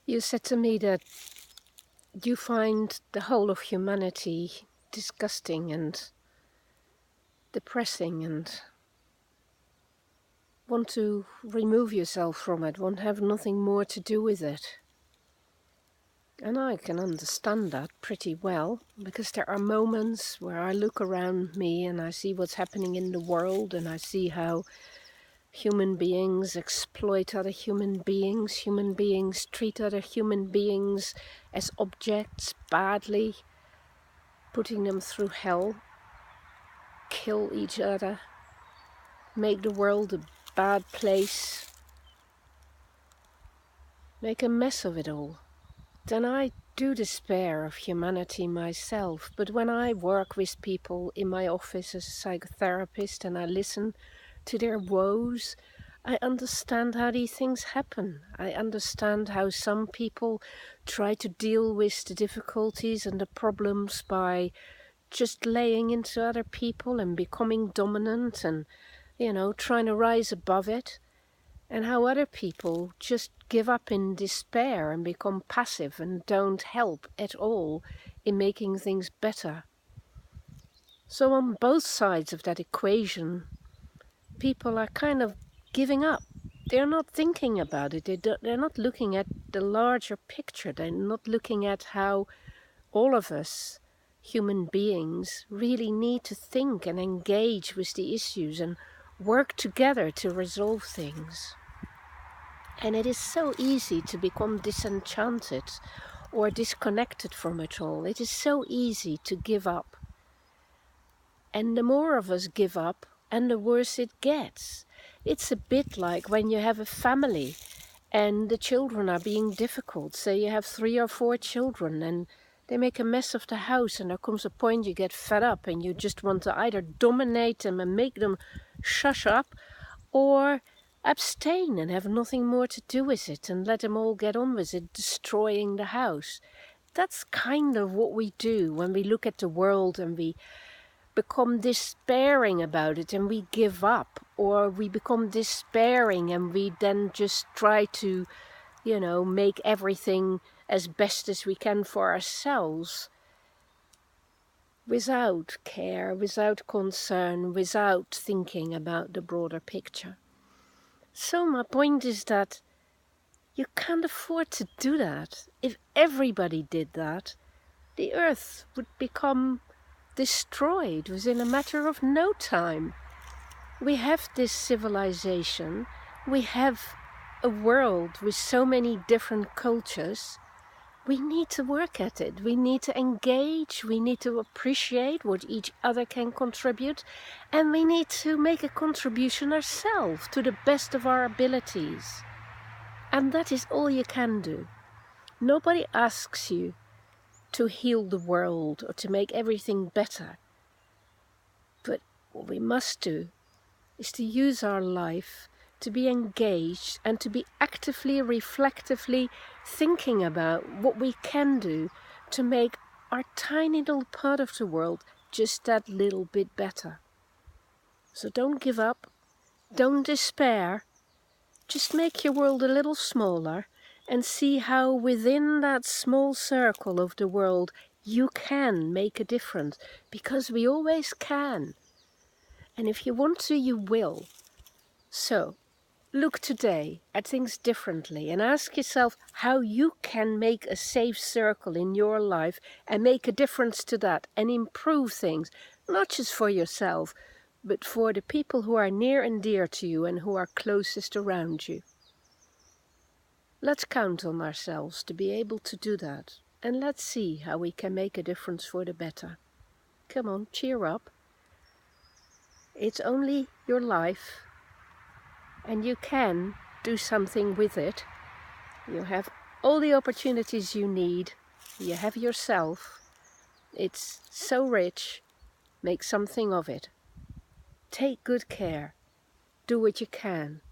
You said to me that you find the whole of humanity disgusting and depressing and want to remove yourself from it, want to have nothing more to do with it. And I can understand that pretty well, because there are moments where I look around me and I see what's happening in the world, and I see how human beings exploit other human beings treat other human beings as objects badly, putting them through hell, kill each other, make the world a bad place, make a mess of it all. Then I do despair of humanity myself. But when I work with people in my office as a psychotherapist and I listen to their woes, I understand how these things happen. I understand how some people try to deal with the difficulties and the problems by just laying into other people and becoming dominant and, trying to rise above it. And how other people just give up in despair and become passive and don't help at all in making things better. So on both sides of that equation, people are kind of giving up. They're not thinking about it. They're not looking at the larger picture. They're not looking at how all of us, human beings, really need to think and engage with the issues and work together to resolve things. And it is so easy to become disenchanted or disconnected from it all. It is so easy to give up. And the more of us give up, and the worse it gets. It's a bit like when you have a family and the children are being difficult. Say you have 3 or 4 children and they make a mess of the house, and there comes a point you get fed up and you just want to either dominate them and make them shush up, or abstain and have nothing more to do with it and let them all get on with it, destroying the house. That's kind of what we do when we look at the world and we become despairing about it and we give up, or we become despairing and we then just try to, make everything as best as we can for ourselves without care, without concern, without thinking about the broader picture. So my point is that you can't afford to do that. If everybody did that, the earth would become destroyed within a matter of no time. We have this civilization, we have a world with so many different cultures. We need to work at it. We need to engage. We need to appreciate what each other can contribute. And we need to make a contribution ourselves to the best of our abilities. And that is all you can do. Nobody asks you to heal the world or to make everything better. But what we must do is to use our life to be engaged and to be actively, reflectively thinking about what we can do to make our tiny little part of the world just that little bit better. So don't give up, don't despair, just make your world a little smaller and see how within that small circle of the world you can make a difference, because we always can. And if you want to, you will. So, look today at things differently and ask yourself how you can make a safe circle in your life and make a difference to that and improve things, not just for yourself, but for the people who are near and dear to you and who are closest around you. Let's count on ourselves to be able to do that, and let's see how we can make a difference for the better. Come on, cheer up. It's only your life, and you can do something with it. You have all the opportunities you need. You have yourself. It's so rich. Make something of it. Take good care. Do what you can.